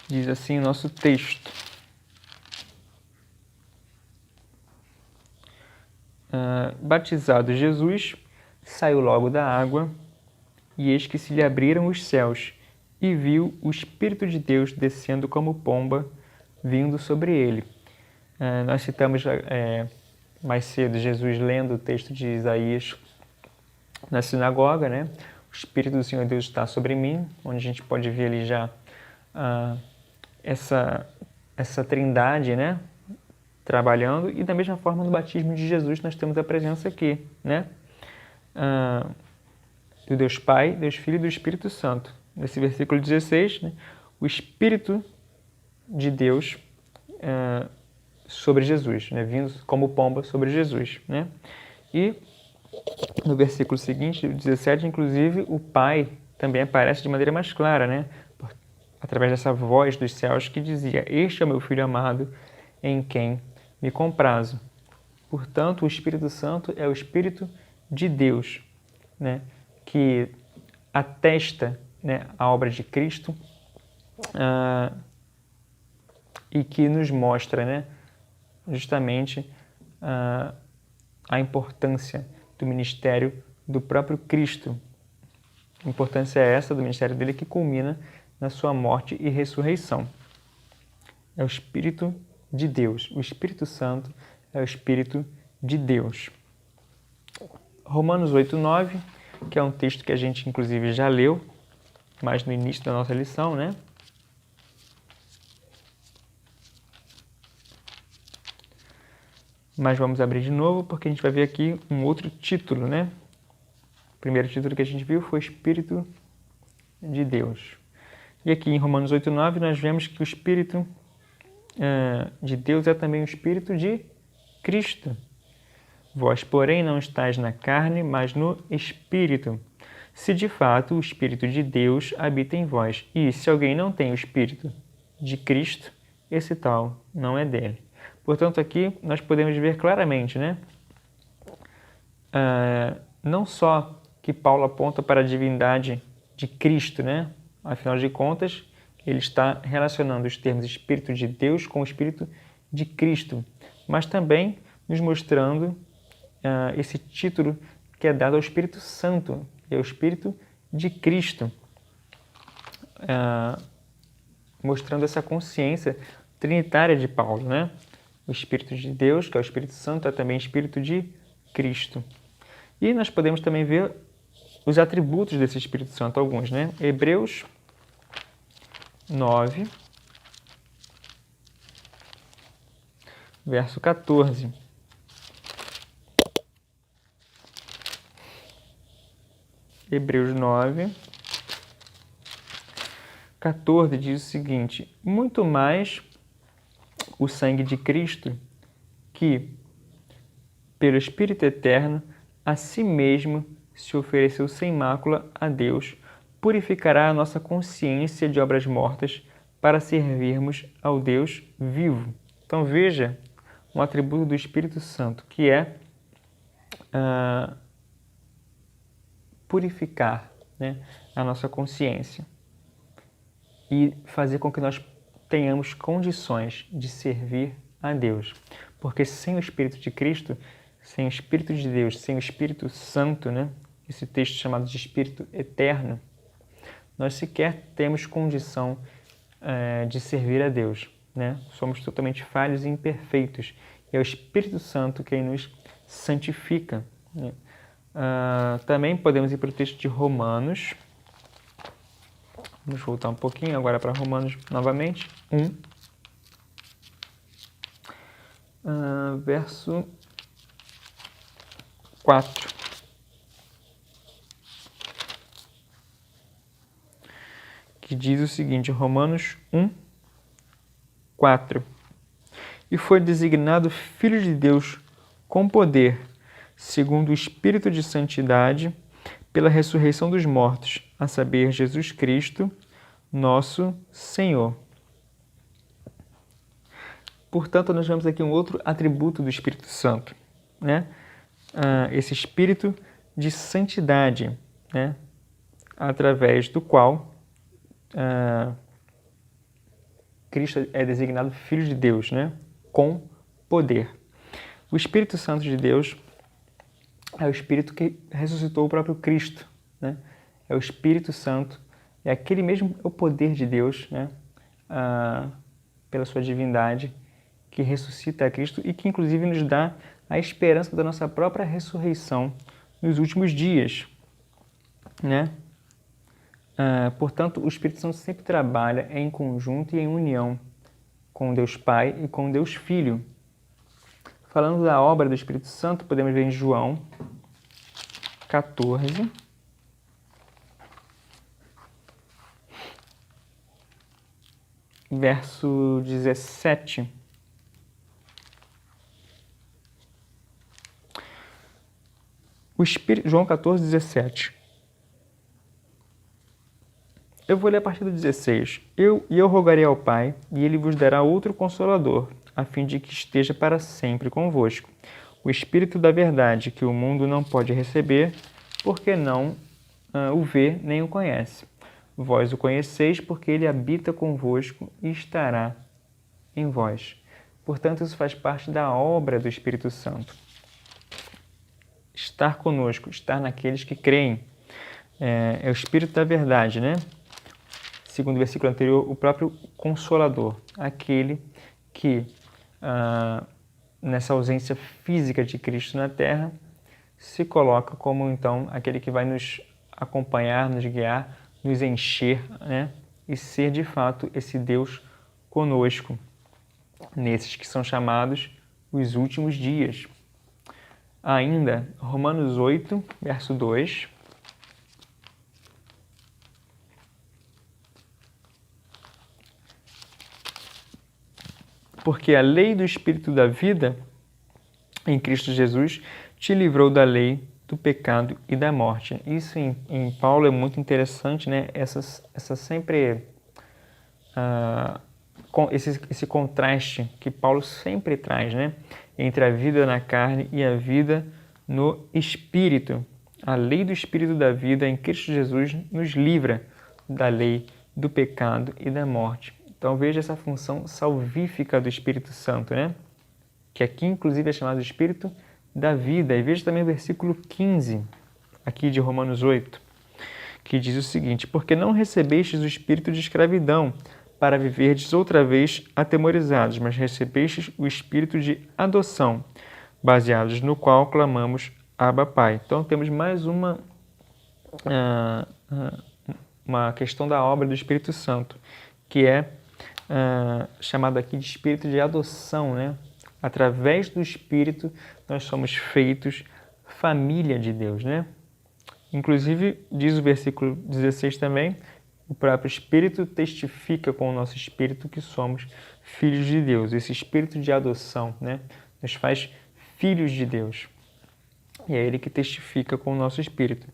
Diz assim o nosso texto. Batizado Jesus, saiu logo da água, e eis que se lhe abriram os céus, e viu o Espírito de Deus descendo como pomba, vindo sobre ele. Nós citamos mais cedo Jesus lendo o texto de Isaías na sinagoga, né? O Espírito do Senhor Deus está sobre mim, onde a gente pode ver ali já essa trindade, né, trabalhando, e da mesma forma no batismo de Jesus nós temos a presença aqui, né, do Deus Pai, Deus Filho e do Espírito Santo. Nesse versículo 16, né, o Espírito de Deus sobre Jesus, né? Vindo como pomba sobre Jesus, né? E no versículo seguinte, 17, inclusive, o Pai também aparece de maneira mais clara, né? Através dessa voz dos céus que dizia: "Este é o meu Filho amado, em quem me comprazo". Portanto, o Espírito Santo é o Espírito de Deus, né? Que atesta, né, a obra de Cristo e que nos mostra, né, justamente a importância do ministério do próprio Cristo. A importância é essa do ministério dele que culmina na sua morte e ressurreição. É o Espírito de Deus. O Espírito Santo é o Espírito de Deus. Romanos 8:9, que é um texto que a gente inclusive já leu, mas no início da nossa lição, né? Mas vamos abrir de novo porque a gente vai ver aqui um outro título, né? O primeiro título que a gente viu foi Espírito de Deus. E aqui em Romanos 8:9 nós vemos que o Espírito de Deus é também o Espírito de Cristo. Vós, porém, não estáis na carne, mas no Espírito, se de fato o Espírito de Deus habita em vós. E se alguém não tem o Espírito de Cristo, esse tal não é dele. Portanto, aqui nós podemos ver claramente, né? Não só que Paulo aponta para a divindade de Cristo, né? Afinal de contas, ele está relacionando os termos Espírito de Deus com o Espírito de Cristo, mas também nos mostrando esse título que é dado ao Espírito Santo, que é o Espírito de Cristo, mostrando essa consciência trinitária de Paulo, né? O Espírito de Deus, que é o Espírito Santo, é também Espírito de Cristo. E nós podemos também ver os atributos desse Espírito Santo, alguns, né? Hebreus 9, verso 14. Hebreus 9, 14 diz o seguinte: muito mais o sangue de Cristo, que, pelo Espírito Eterno, a si mesmo se ofereceu sem mácula a Deus, purificará a nossa consciência de obras mortas para servirmos ao Deus vivo. Então veja um atributo do Espírito Santo, que é purificar, né, a nossa consciência e fazer com que nós tenhamos condições de servir a Deus. Porque sem o Espírito de Cristo, sem o Espírito de Deus, sem o Espírito Santo, né, esse texto chamado de Espírito Eterno, nós sequer temos condição de servir a Deus, né? Somos totalmente falhos e imperfeitos. E é o Espírito Santo quem nos santifica, né? Também podemos ir para o texto de Romanos. Vamos voltar um pouquinho agora para Romanos novamente. 1, verso 4. Que diz o seguinte, Romanos 1, 4. E foi designado Filho de Deus com poder, segundo o Espírito de Santidade, pela ressurreição dos mortos, a saber, Jesus Cristo, nosso Senhor. Portanto, nós vemos aqui um outro atributo do Espírito Santo, né? Esse Espírito de Santidade, né? Através do qual Cristo é designado Filho de Deus, né? Com poder. O Espírito Santo de Deus é o Espírito que ressuscitou o próprio Cristo, né? É o Espírito Santo, é aquele mesmo o poder de Deus, né? Pela sua divindade, que ressuscita a Cristo e que inclusive nos dá a esperança da nossa própria ressurreição nos últimos dias, né? Portanto, o Espírito Santo sempre trabalha em conjunto e em união com Deus Pai e com Deus Filho. Falando da obra do Espírito Santo, podemos ver em João 14, verso 17. João 14, 17. Eu vou ler a partir do 16. Eu rogarei ao Pai, e Ele vos dará outro Consolador, a fim de que esteja para sempre convosco. O Espírito da verdade, que o mundo não pode receber, porque não o vê nem o conhece. Vós o conheceis, porque Ele habita convosco e estará em vós. Portanto, isso faz parte da obra do Espírito Santo. Estar conosco, estar naqueles que creem. É o Espírito da verdade, né? Segundo o versículo anterior, o próprio Consolador, aquele que, nessa ausência física de Cristo na Terra, se coloca como, então, aquele que vai nos acompanhar, nos guiar, nos encher, né? E ser, de fato, esse Deus conosco, nesses que são chamados os últimos dias. Ainda, Romanos 8, verso 2. Porque a lei do Espírito da vida em Cristo Jesus te livrou da lei do pecado e da morte. Isso em Paulo é muito interessante, né? Esse contraste que Paulo sempre traz, né? Entre a vida na carne e a vida no Espírito. A lei do Espírito da vida em Cristo Jesus nos livra da lei do pecado e da morte. Então veja essa função salvífica do Espírito Santo, né? Que aqui inclusive é chamado de Espírito da vida. E veja também o versículo 15, aqui de Romanos 8, que diz o seguinte: porque não recebestes o espírito de escravidão, para viverdes outra vez atemorizados, mas recebestes o espírito de adoção, baseados no qual clamamos Abba, Pai. Então temos mais uma questão da obra do Espírito Santo, que é chamada aqui de espírito de adoção, né? Através do Espírito, nós somos feitos família de Deus, né? Inclusive, diz o versículo 16 também, o próprio Espírito testifica com o nosso Espírito que somos filhos de Deus. Esse Espírito de adoção, né? Nos faz filhos de Deus. E é Ele que testifica com o nosso Espírito.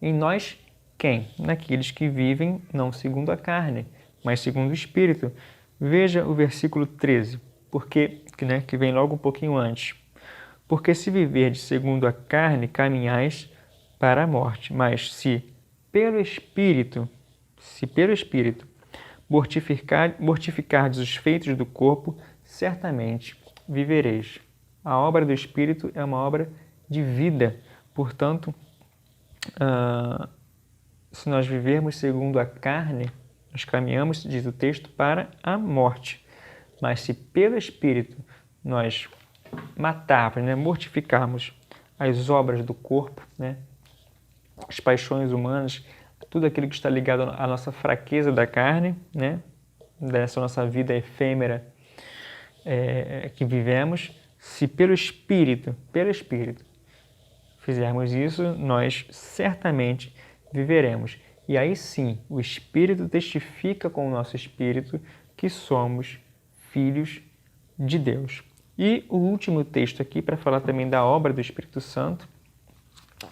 Em nós, quem? Naqueles que vivem não segundo a carne, mas segundo o Espírito. Veja o versículo 13. Que vem logo um pouquinho antes. Porque se viverdes segundo a carne, caminhais para a morte. Mas se pelo Espírito mortificardes os feitos do corpo, certamente vivereis. A obra do Espírito é uma obra de vida. Portanto, se nós vivermos segundo a carne, nós caminhamos, diz o texto, para a morte. Mas se pelo Espírito nós matarmos, né, mortificarmos as obras do corpo, né, as paixões humanas, tudo aquilo que está ligado à nossa fraqueza da carne, né, dessa nossa vida efêmera que vivemos, se pelo Espírito fizermos isso, nós certamente viveremos. E aí sim, o Espírito testifica com o nosso Espírito que somos filhos de Deus. E o último texto aqui, para falar também da obra do Espírito Santo,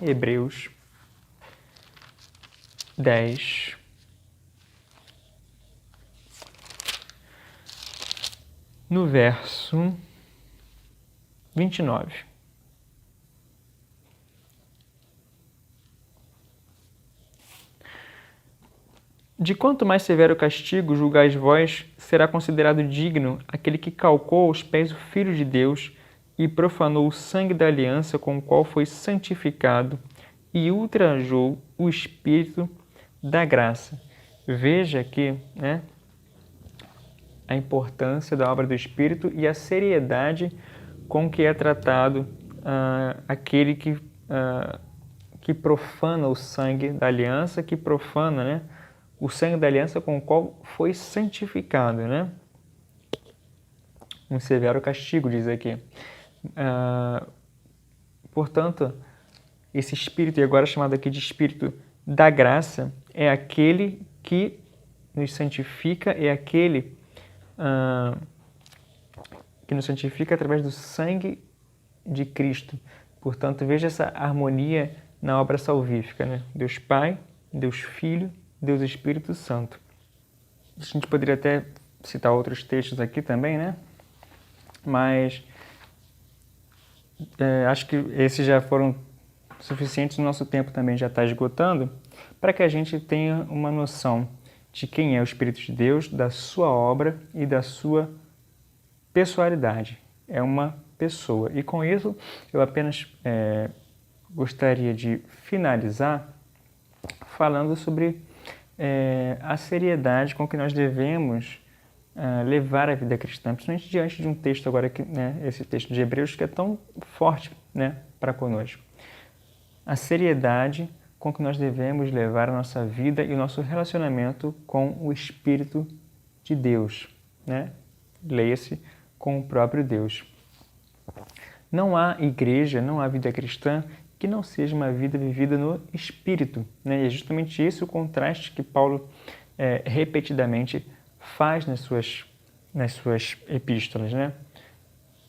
Hebreus 10. No verso 29. De quanto mais severo castigo julgais vós, será considerado digno aquele que calcou aos pés o Filho de Deus e profanou o sangue da aliança com o qual foi santificado e ultrajou o Espírito da graça. Veja aqui, né, a importância da obra do Espírito e a seriedade com que é tratado aquele que profana o sangue da aliança, que profana, né, o sangue da aliança com o qual foi santificado, né? Um severo castigo, diz aqui. Portanto, esse Espírito, e agora chamado aqui de Espírito da graça, é aquele que nos santifica, é aquele que nos santifica através do sangue de Cristo. Portanto, veja essa harmonia na obra salvífica, né? Deus Pai, Deus Filho, Deus Espírito Santo. A gente poderia até citar outros textos aqui também, né? Mas acho que esses já foram suficientes, o nosso tempo também já está esgotando, para que a gente tenha uma noção de quem é o Espírito de Deus, da sua obra e da sua pessoalidade. É uma pessoa. E com isso, eu apenas gostaria de finalizar falando sobre a seriedade com que nós devemos levar a vida cristã, principalmente diante de um texto agora, esse texto de Hebreus, que é tão forte, né, para conosco. A seriedade com que nós devemos levar a nossa vida e o nosso relacionamento com o Espírito de Deus, né? Leia-se com o próprio Deus. Não há igreja, não há vida cristã que não seja uma vida vivida no Espírito, né? E é justamente esse o contraste que Paulo repetidamente faz nas suas epístolas, né?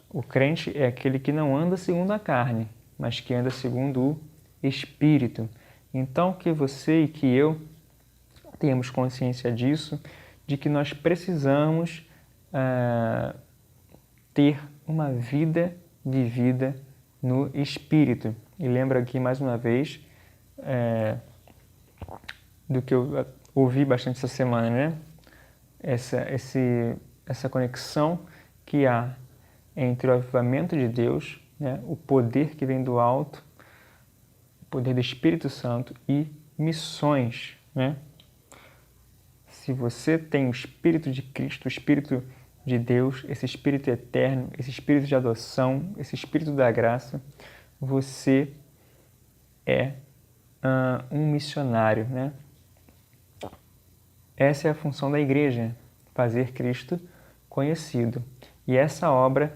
O crente é aquele que não anda segundo a carne, mas que anda segundo o Espírito. Então, que você e que eu tenhamos consciência disso, de que nós precisamos ter uma vida vivida no Espírito. E lembra aqui mais uma vez do que eu ouvi bastante essa semana, né? Essa conexão que há entre o avivamento de Deus, né? O poder que vem do alto, o poder do Espírito Santo e missões, né? Se você tem o Espírito de Cristo, o Espírito de Deus, esse Espírito eterno, esse Espírito de adoção, esse Espírito da graça, você é um missionário, né? Essa é a função da igreja, fazer Cristo conhecido. E essa obra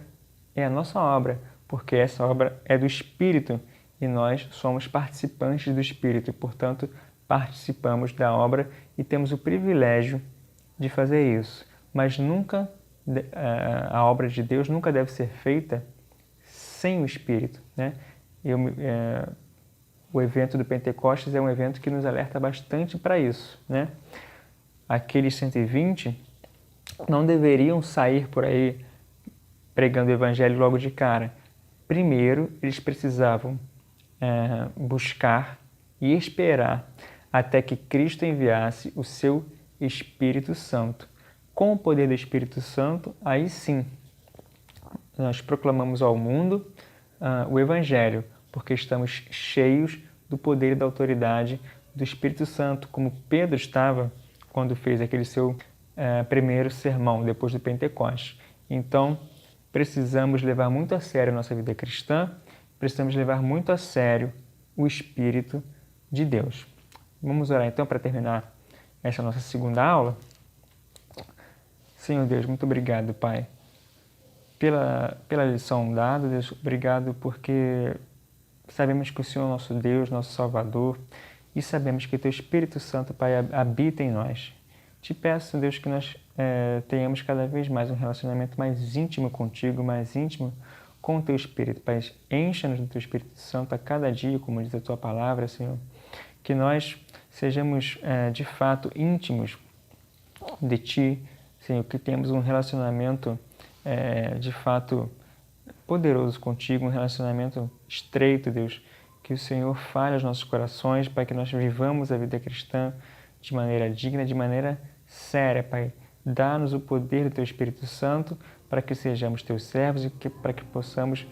é a nossa obra, porque essa obra é do Espírito e nós somos participantes do Espírito e, portanto, participamos da obra e temos o privilégio de fazer isso. Mas nunca, a obra de Deus nunca deve ser feita sem o Espírito, né? O evento do Pentecostes é um evento que nos alerta bastante para isso, né? Aqueles 120 não deveriam sair por aí pregando o Evangelho logo de cara. Primeiro, eles precisavam buscar e esperar até que Cristo enviasse o seu Espírito Santo. Com o poder do Espírito Santo, aí sim, nós proclamamos ao mundo o Evangelho, porque estamos cheios do poder e da autoridade do Espírito Santo, como Pedro estava quando fez aquele seu primeiro sermão, depois do Pentecostes. Então, precisamos levar muito a sério a nossa vida cristã, precisamos levar muito a sério o Espírito de Deus. Vamos orar então para terminar essa nossa segunda aula. Senhor Deus, muito obrigado, Pai, pela lição dada. Deus, obrigado porque sabemos que o Senhor é nosso Deus, nosso Salvador, e sabemos que Teu Espírito Santo, Pai, habita em nós. Te peço, Deus, que nós tenhamos cada vez mais um relacionamento mais íntimo contigo, mais íntimo com o Teu Espírito. Pai, encha-nos do Teu Espírito Santo a cada dia, como diz a Tua palavra, Senhor. Que nós sejamos, de fato, íntimos de Ti, Senhor, que temos um relacionamento, de fato, poderoso contigo, um relacionamento estreito, Deus. Que o Senhor fale aos nossos corações, para que nós vivamos a vida cristã de maneira digna, de maneira séria, Pai. Dá-nos o poder do Teu Espírito Santo para que sejamos Teus servos e para que possamos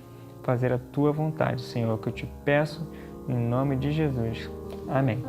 fazer a Tua vontade, Senhor, que eu te peço em nome de Jesus. Amém.